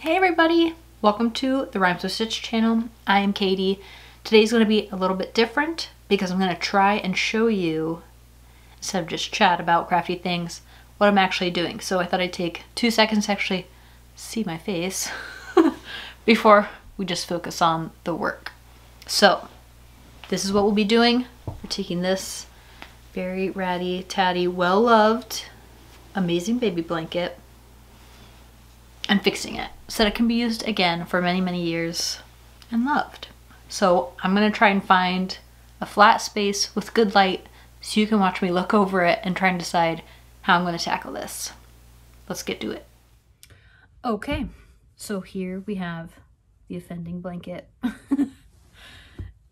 Hey everybody, welcome to the Rhymes with Stitch channel. I am Katie. Today's going to be a little bit different because I'm going to try and show you, instead of just chat about crafty things, what I'm actually doing. So I thought I'd take 2 seconds to actually see my face before we just focus on the work. So this is what we'll be doing. We're taking this very ratty, tatty, well-loved, amazing baby blanket and fixing it so that it can be used again for many, many years and loved. So I'm gonna try and find a flat space with good light so you can watch me look over it and try and decide how I'm gonna tackle this. Let's get to it. Okay, so here we have the offending blanket.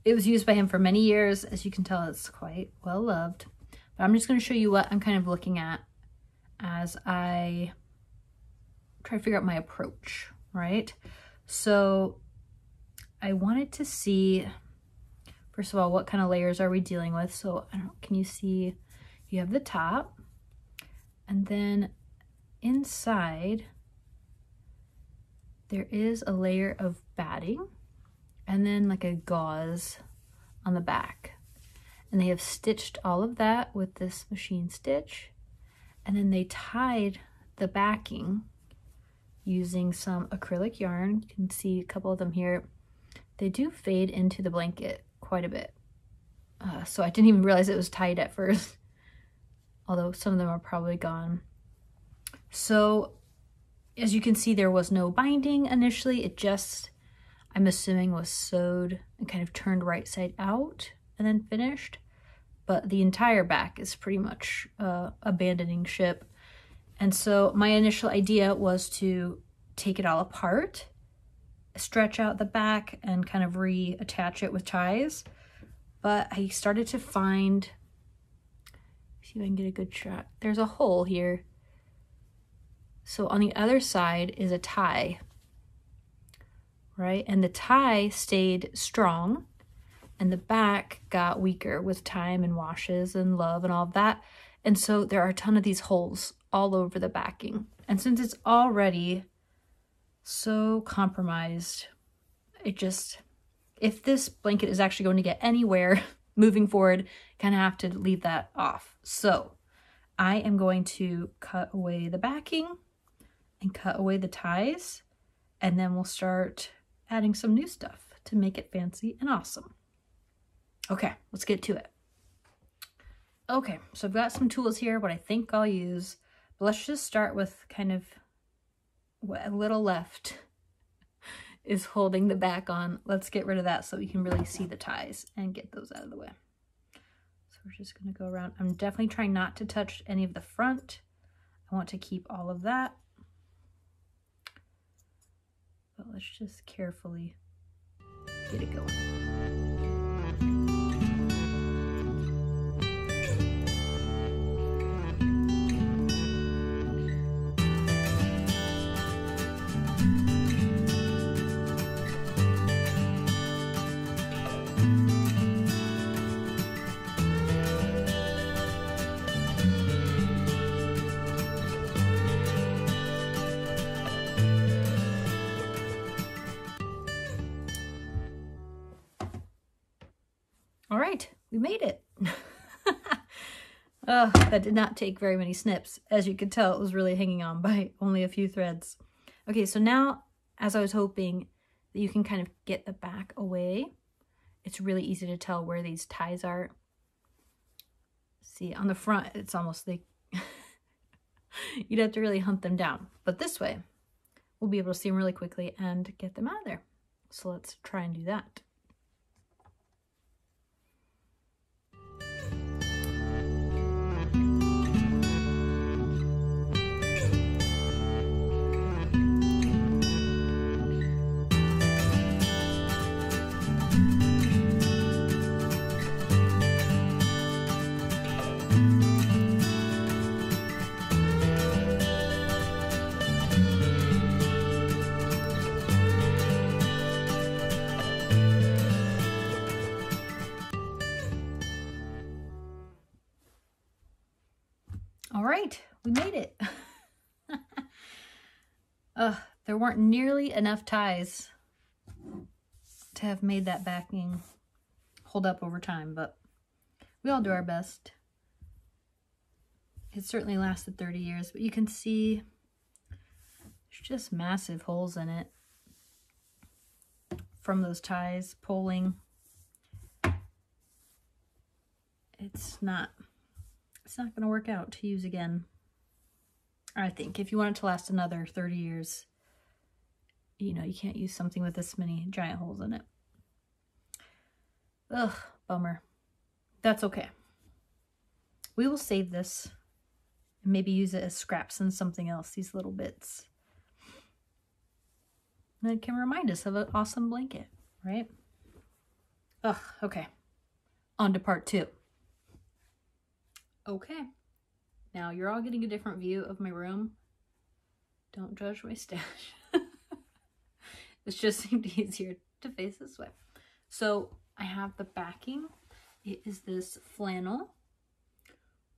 It was used by him for many years. As you can tell, it's quite well loved. But I'm just gonna show you what I'm kind of looking at as I try to figure out my approach, right? So I wanted to see, first of all, what kind of layers are we dealing with? So I don't know, can you see, you have the top, and then inside there is a layer of batting and then like a gauze on the back. And they have stitched all of that with this machine stitch, and then they tied the backing using some acrylic yarn. You can see a couple of them here. They do fade into the blanket quite a bit. So I didn't even realize it was tied at first, although some of them are probably gone. So as you can see, there was no binding initially. It just, I'm assuming, was sewed and kind of turned right side out and then finished. But the entire back is pretty much abandoning ship. And so my initial idea was to take it all apart, stretch out the back, and kind of reattach it with ties. But I started to find, see if I can get a good shot. There's a hole here. So on the other side is a tie, right? And the tie stayed strong, and the back got weaker with time and washes and love and all of that. And so there are a ton of these holes all over the backing. And since it's already so compromised, it just, if this blanket is actually going to get anywhere moving forward, kind of have to leave that off. So I am going to cut away the backing and cut away the ties, and then we'll start adding some new stuff to make it fancy and awesome. Okay, let's get to it. Okay, so I've got some tools here, what I think I'll use. But let's just start with kind of what a little left is holding the back on. Let's get rid of that so we can really see the ties and get those out of the way. So we're just gonna go around. I'm definitely trying not to touch any of the front. I want to keep all of that. But let's just carefully get it going. All right, we made it. Oh, that did not take very many snips. As you could tell, it was really hanging on by only a few threads. Okay, so now, as I was hoping, that you can kind of get the back away. It's really easy to tell where these ties are. See, on the front, it's almost like you'd have to really hunt them down. But this way, we'll be able to see them really quickly and get them out of there. So let's try and do that. All right, we made it. there weren't nearly enough ties to have made that backing hold up over time, but we all do our best. It certainly lasted 30 years, but you can see there's just massive holes in it from those ties pulling. It's not going to work out to use again. I think if you want it to last another 30 years, you know, you can't use something with this many giant holes in it. Ugh, bummer. That's okay. We will save this and maybe use it as scraps in something else, these little bits. And it can remind us of an awesome blanket, right? Ugh, okay. On to part 2. Okay. Now you're all getting a different view of my room. Don't judge my stash. It just seemed easier to face this way. So I have the backing. It is this flannel.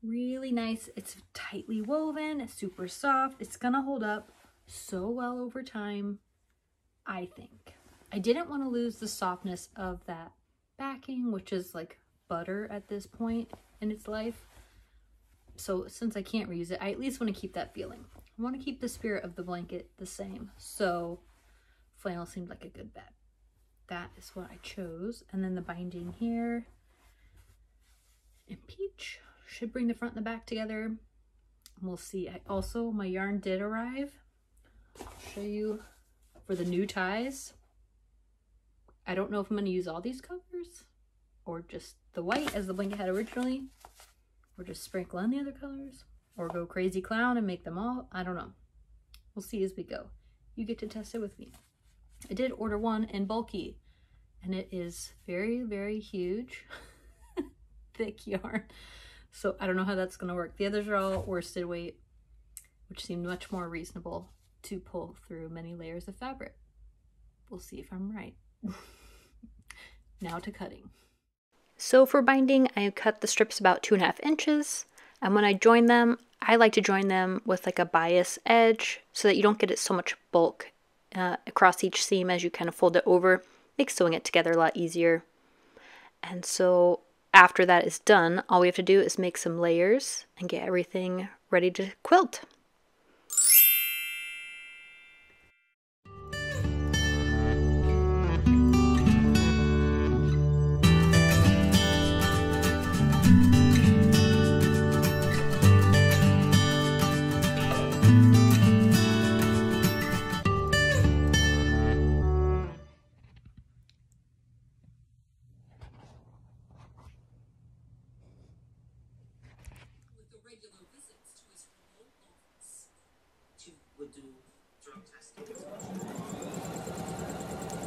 Really nice. It's tightly woven. It's super soft. It's gonna hold up so well over time, I think. I didn't want to lose the softness of that backing, which is like butter at this point in its life. So since I can't reuse it, I at least want to keep that feeling. I want to keep the spirit of the blanket the same. So flannel seemed like a good bet. That is what I chose. And then the binding here in peach should bring the front and the back together. We'll see. My yarn did arrive. I'll show you for the new ties. I don't know if I'm going to use all these colors or just the white as the blanket had originally, or just sprinkle in the other colors, or go crazy clown and make them all. I don't know. We'll see as we go. You get to test it with me. I did order one in bulky, and it is very, very huge, thick yarn. So I don't know how that's going to work. The others are all worsted weight, which seemed much more reasonable to pull through many layers of fabric. We'll see if I'm right. Now to cutting. So for binding, I cut the strips about 2.5 inches. And when I join them, I like to join them with like a bias edge so that you don't get it so much bulk across each seam as you kind of fold it over. Makes sewing it together a lot easier. And so after that is done, all we have to do is make some layers and get everything ready to quilt.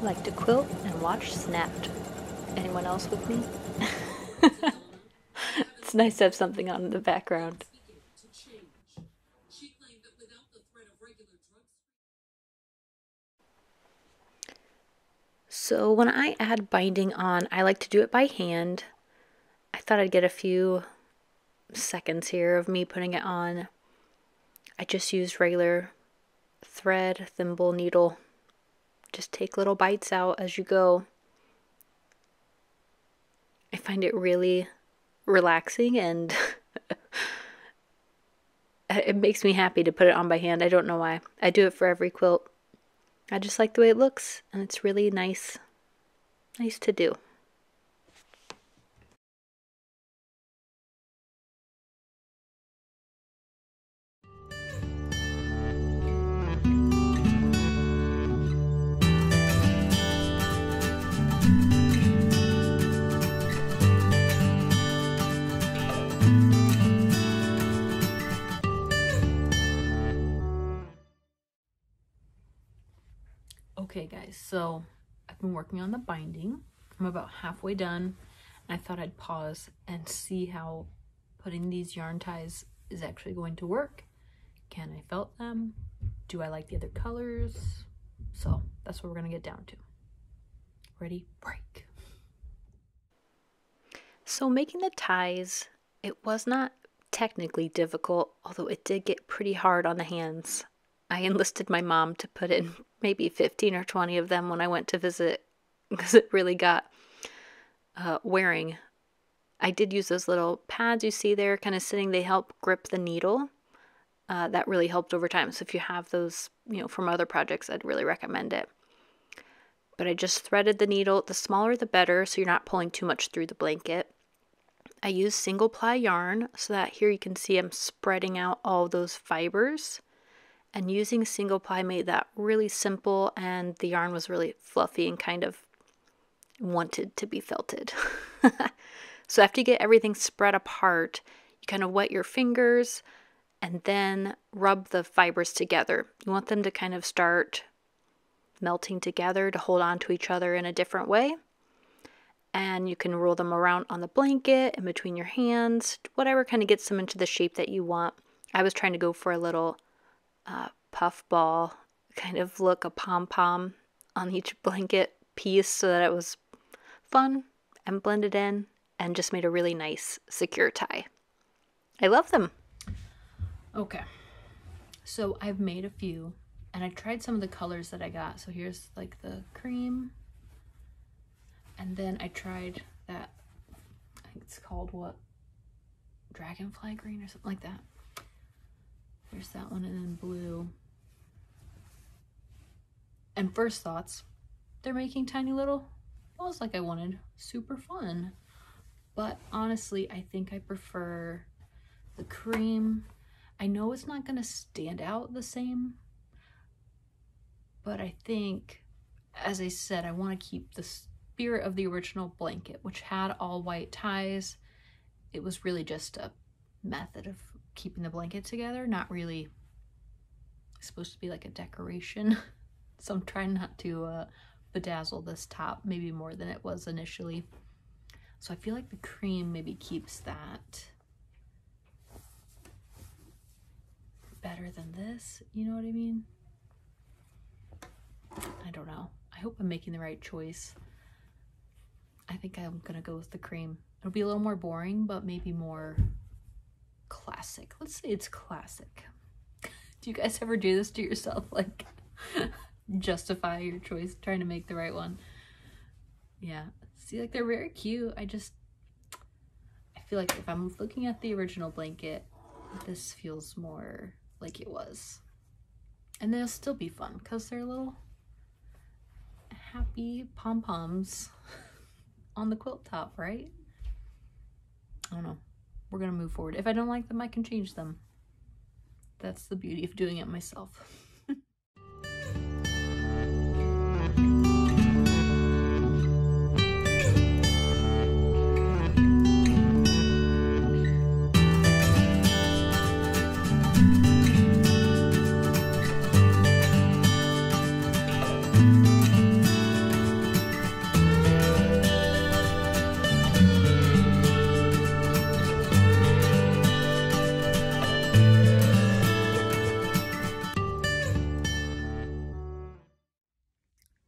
Like to quilt and watch Snapped. Anyone else with me? It's nice to have something on in the background. So when I add binding on, I like to do it by hand. I thought I'd get a few seconds here of me putting it on. I just used regular thread, thimble, needle. Just take little bites out as you go. I find it really relaxing and it makes me happy to put it on by hand. I don't know why. I do it for every quilt. I just like the way it looks, and it's really nice to do. Okay guys, so I've been working on the binding. I'm about halfway done. I thought I'd pause and see how putting these yarn ties is actually going to work. Can I felt them? Do I like the other colors? So that's what we're gonna get down to. Ready, break. So making the ties, it was not technically difficult, although it did get pretty hard on the hands. I enlisted my mom to put in maybe 15 or 20 of them when I went to visit because it really got wearing. I did use those little pads you see there kind of sitting. They help grip the needle. That really helped over time. So if you have those, from other projects, I'd really recommend it. But I just threaded the needle. The smaller the better, so you're not pulling too much through the blanket. I used single ply yarn so that here you can see I'm spreading out all those fibers. And using single ply made that really simple, and the yarn was really fluffy and kind of wanted to be felted. So after you get everything spread apart, you kind of wet your fingers and then rub the fibers together. You want them to kind of start melting together to hold on to each other in a different way. And you can roll them around on the blanket and between your hands, whatever kind of gets them into the shape that you want. I was trying to go for a little puff ball kind of look, a pom-pom on each blanket piece so that it was fun and blended in and just made a really nice secure tie. I love them. Okay, so I've made a few and I tried some of the colors that I got. So here's like the cream, and then I tried that, I think it's called what? Dragonfly green or something like that. There's that one, and then blue. And first thoughts, they're making tiny little balls like I wanted. Super fun. But honestly, I think I prefer the cream. I know it's not going to stand out the same, but I think, as I said, I want to keep the spirit of the original blanket, which had all white ties. It was really just a method of keeping the blanket together, not really supposed to be like a decoration. So I'm trying not to bedazzle this top maybe more than it was initially. So I feel like the cream maybe keeps that better than this, you know what I mean? I don't know. I hope I'm making the right choice. I think I'm gonna go with the cream. It'll be a little more boring, but maybe more classic. Let's say it's classic. Do you guys ever do this to yourself? Like, justify your choice, trying to make the right one? Yeah. See, like, they're very cute. I feel like if I'm looking at the original blanket, this feels more like it was. And they'll still be fun because they're little happy pom-poms on the quilt top, right? I don't know. We're gonna move forward. If I don't like them, I can change them. That's the beauty of doing it myself.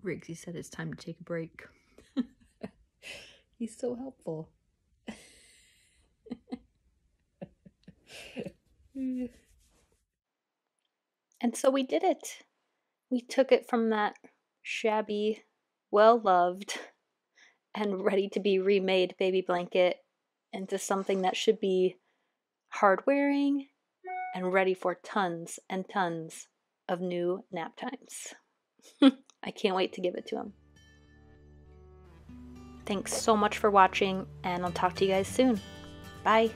Riggsy said it's time to take a break. He's so helpful. And so we did it. We took it from that shabby, well-loved, and ready to be remade baby blanket into something that should be hard-wearing and ready for tons and tons of new nap times. I can't wait to give it to him. Thanks so much for watching, and I'll talk to you guys soon. Bye.